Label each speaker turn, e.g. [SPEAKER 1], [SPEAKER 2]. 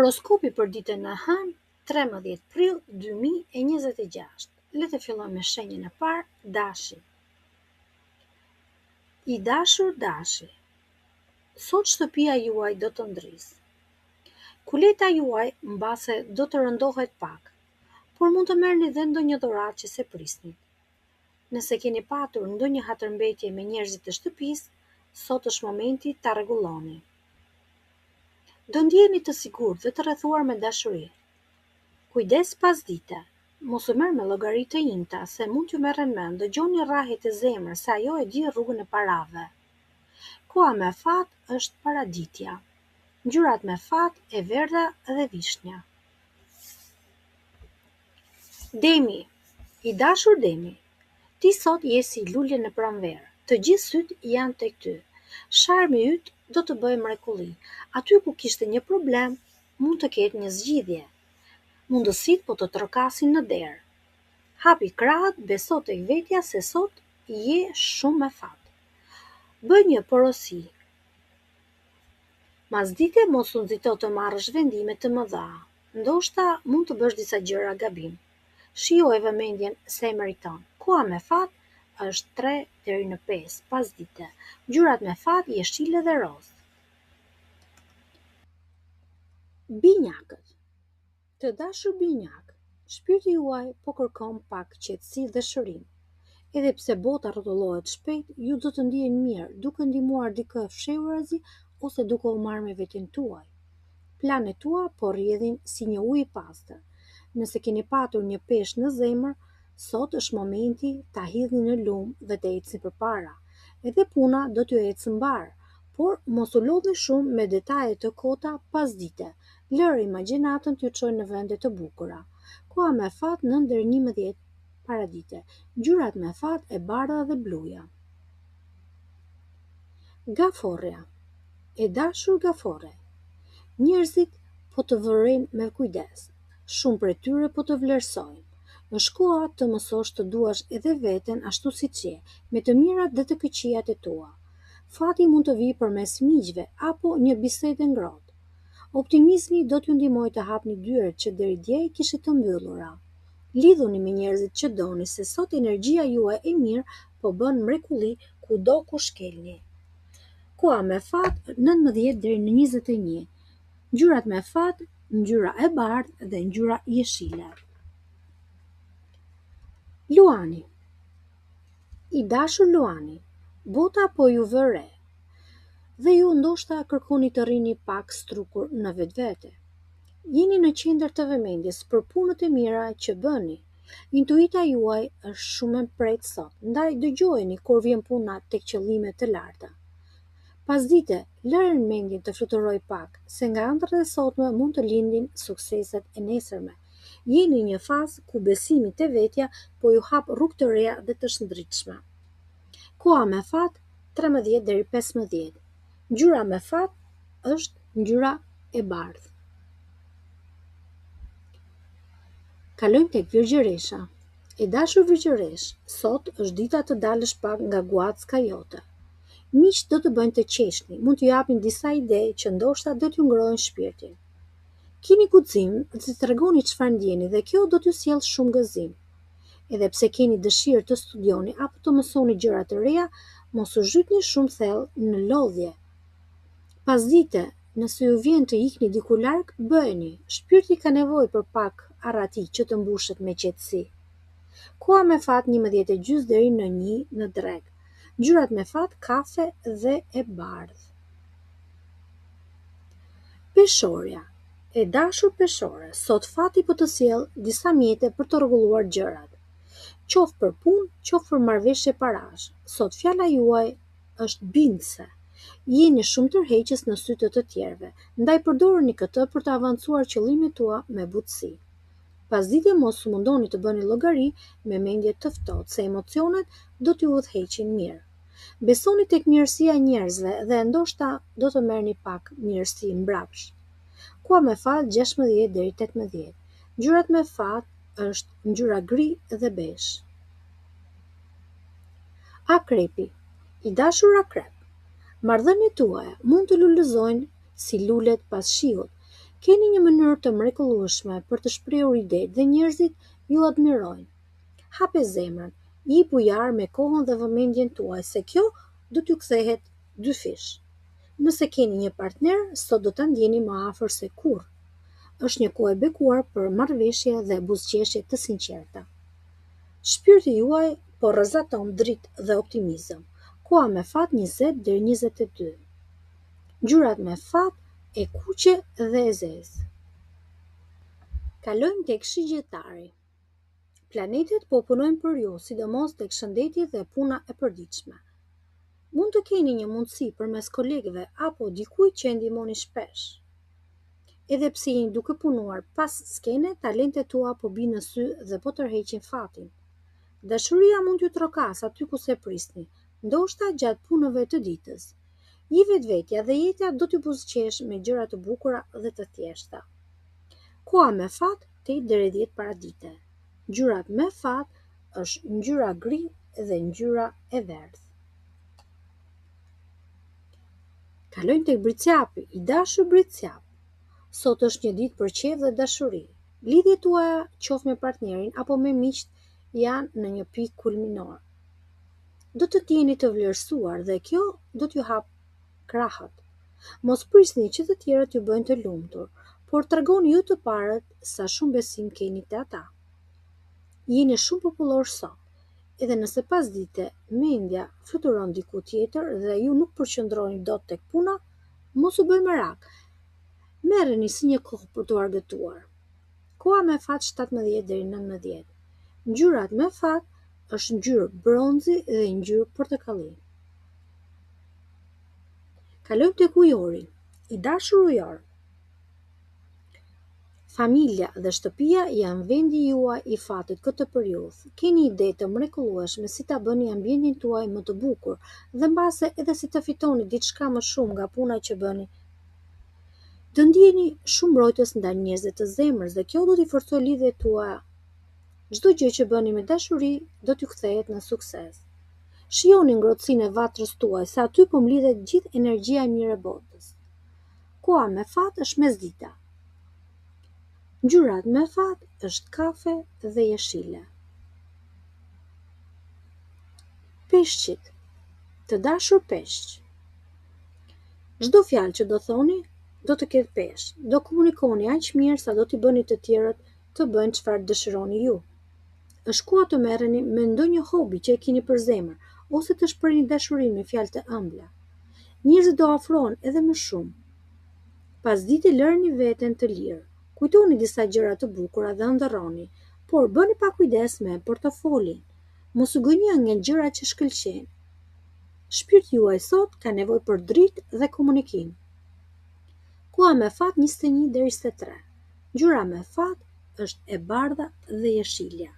[SPEAKER 1] Horoskopi për ditën e hënë, 13 prill 2026. Le të fillojmë me shenjën e parë, Dashi. I dashur Dashi, sot shtëpia juaj do të ndrisë. Kuleta juaj mbase do të rëndohet pak, por mund të merrni dhe ndonjë dhuratë që se prisni. Nëse keni patur ndonjë hatërmbetje me njerëzit e shtëpisë, sot është momenti ta rregulloni. Do ndjeheni të sigurt dhe të rrethuar me dashuri. Kujdes pasdite, mos u merr me llogari të imta se mund t'ju merren mend, dëgjoni rrahjet e zemrës se ajo e di rrugën e parave. Koha me fat është paraditja. Ngjyrat me fat e verdha dhe vishnja. Demi, i dashur Demi, ti sot je si lulje në pranverë, të gjithë syt janë tek ty. Sharmi yt do të bëjë mrekulli. Aty ku kishte një problem, mund të ketë një zgjidhje. Mundësit po të trokasin në derë. Hapi krahët, beso tek vetja se sot je shumë me fat. Bëj një porosi. Masdite mos u nxito të marrësh vendime të mëdha. Ndoshta mund të bësh disa gjëra gabim. Shijoje vëmendjen se e meriton. Koha me fat është 3 deri në 5 pasdite. Ngjyrat me fat jeshile dhe rozë. Binjakët. Të dashur binjak, shpirti juaj po kërkon pak qetësi dhe shërim. Edhe pse bota rrotullohet shpejt, ju do të ndiheni mirë duke ndihmuar dikë fshehurazi ose duke u marrë me veten tuaj. Planet tua po rrjedhin si një ujë i pastër. Nëse keni patur një peshë në zemër, sot është momenti ta hidhni në lumë dhe të ecni përpara. Edhe puna do t'ju ecë mbar, por mos u lodhni shumë me detaje të kota pasdite. Lërë imagjinatën t'ju çojë në vende të bukura. Koha me fat 9 deri 11 paradite. Ngjyrat me fat e bardha dhe bluja. Gaforja. E dashur Gafore, njerëzit po të vërejnë me kujdes. Shumë prej tyre po të vlerësojnë. Është koha të mësosh të duash edhe veten ashtu siç je, me të mirat dhe të këqijat e tua. Fati mund të vijë përmes miqve apo një bisede ngrohtë. Optimizmi do t'ju ndihmojë të hapni dyert që deri dje kishit të mbyllura. Lidhuni me njerëzit që doni se sot energjia juaj e mirë po bën mrekulli kudo ku shkelni. Koha me fat 19 deri në 21. Ngjyrat me fat, ngjyra e bardhë dhe ngjyra jeshile. Luani. I dashur Luani, bota po ju vë re. Dhe ju ndoshta kërkoni të rrini pak strukur në vetvete. Jeni në qendër të vëmendjes për punët e mira që bëni. Intuita juaj është shumë e prehtë sot, ndaj dëgjojeni kur vjen puna tek qëllime të larta. Pasdite, lëreni mendjen të fluturoj pak, se nga ëndrat e sotme mund të lindin sukseset e nesërme. Jeni në një fazë ku besimi te vetja po ju hap rrugë të reja dhe të shëndritshme. Koha me fat 13 deri 15. Ngjyra me fat është ngjyra e bardhë. Kalojmë tek Virgjëresha. E dashur Virgjëresh, sot është dita të dalësh pak nga guacka jote. Miqt do të bëjnë të qeshni, mund t'ju japin disa ide që ndoshta do t'ju ngrojnë shpirtin. Keni guxim të tregoni çfarë ndjeni dhe kjo do t'ju sjellë shumë gëzim. Edhe pse keni dëshirë të studioni apo të mësoni gjëra të reja, mos u zhytni shumë thellë në lodhje. Pasdite, nëse ju vjen të ikni diku larg, bëheni. Shpirti ka nevojë për pak arrati që të mbushet me qetësi. Koha me fat 11:30 deri në 1 në drek. Ngjyrat me fat kafe dhe e bardhë. Peshorja. E dashur Peshore, sot fati po të sjellë disa mjete për të rregulluar gjërat. Qoftë për punë, qoftë për marrëveshje parash. Sot fjala juaj është bindëse. Jeni shumë tërheqës në sytë të tjerëve, ndaj përdoruni këtë për të avancuar qëllimet tua me butësi. Pasdite mos u mundoni të bëni llogari me mendje të ftohtë, se emocionet do t'ju udhëheqin mirë. Besoni tek mirësia e njerëzve dhe ndoshta do të merrni pak mirësi mbrapsht. Koha me fat 16 deri 18. Ngjyrat me fat është ngjyra gri dhe besh. Akrepi. I dashur Akrep, marrëdhëniet tuaja mund të lulëzojnë si lulet pas shiut. Keni një mënyrë të mrekullueshme për të shprehur ide dhe njerëzit ju admirojnë. Hape zemrën, jipu jarë me kohën dhe vëmendjen tuaj se kjo do t'ju kthehet dyfish. Nëse keni një partner, sot do ta ndjeni më afër se kurrë. Është një kohë e bekuar për marrëveshje dhe buzëqeshje të sinqerta. Shpirti juaj po rrezaton dritë dhe optimizëm. Koha me fat 20 deri 22. Ngjyrat me fat e kuqe dhe e zezë. Kalojmë tek shigjetari. Planetet po punojnë për ju, sidomos tek shëndeti dhe puna e përditshme. Mund të keni një mundësi përmes kolegëve apo dikujt që e ndihmoni shpesh. Edhe pse jeni duke punuar pas skene, talentet tua po bijnë në sy dhe po tërheqin fatin. Dashuria mund t'ju trokas aty ku se prisni, ndoshta gjatë punëve të ditës. I vetvetja dhe jetja do t'ju buzëqesh me gjëra të bukura dhe të thjeshta. Koha me fat 8 deri 10 paradite. Ngjyrat me fat është ngjyra gri dhe ngjyra e verdhë. Kalojmë tek bricjapi, i dashur bricjap. Sot është një ditë për qejf dhe dashuri. Lidhjet tuaja, qoftë me partnerin apo me miqt, janë në një pikë kulminore. Do të jeni të vlerësuar dhe kjo do t'ju hap krahët. Mos prisni që të tjerët ju bëjnë të lumtur, por tregoni ju të parët sa shumë besim keni te ata. Jeni shumë popullor sot, edhe nëse pas dite mendja fluturon diku tjetër dhe ju nuk përqendroni dot tek puna, mos u bëj merak. Merreni si një kohë për t'u argëtuar. Koha me fat 17 deri 19. Ngjyrat me fat është ngjyrë bronzi dhe ngjyrë portokalli. Kalojmë tek ujori, i dashur ujor. Familja dhe shtëpia janë vendi juaj i fatit këtë periudhë. Keni ide të mrekullueshme si ta bëni ambientin tuaj më të bukur dhe mbase edhe si të fitoni diçka më shumë nga puna që bëni. Të ndjeni shumë mbrojtës ndaj njerëzve të zemrës dhe kjo do t'i forcojë lidhjet tuaja. Çdo gjë që bëni me dashuri do t'ju kthehet në sukses. Shijoni ngrohtësinë e vatrës tuaj, se aty po mlidhet gjithë energjia e mirë e botës. Koha me fat është mesdita. Ngjyrat me fat është kafe dhe jeshile. Peshqit, të dashur peshq. Çdo fjalë që do thoni do të ketë peshq. Do komunikoni aq mirë sa do t'i bëni të tjerët të bëjnë çfarë dëshironi ju. Është koha të merreni me ndonjë hobi që e keni për zemër, ose të shprehni dashurinë me fjalë të ëmbla. Njerëzit do afrohen edhe më shumë. Pasdite lëreni veten të lirë. Kujtoni disa gjëra të bukura dhe ëndërroni, por bëni pa kujdes me portofolin. Mos u gënjeni nga gjërat që shkëlqejnë. Shpirti juaj sot ka nevojë për dritë dhe komunikim. Koha me fat 21 deri 23. Ngjyra me fat është e bardha dhe jeshilja.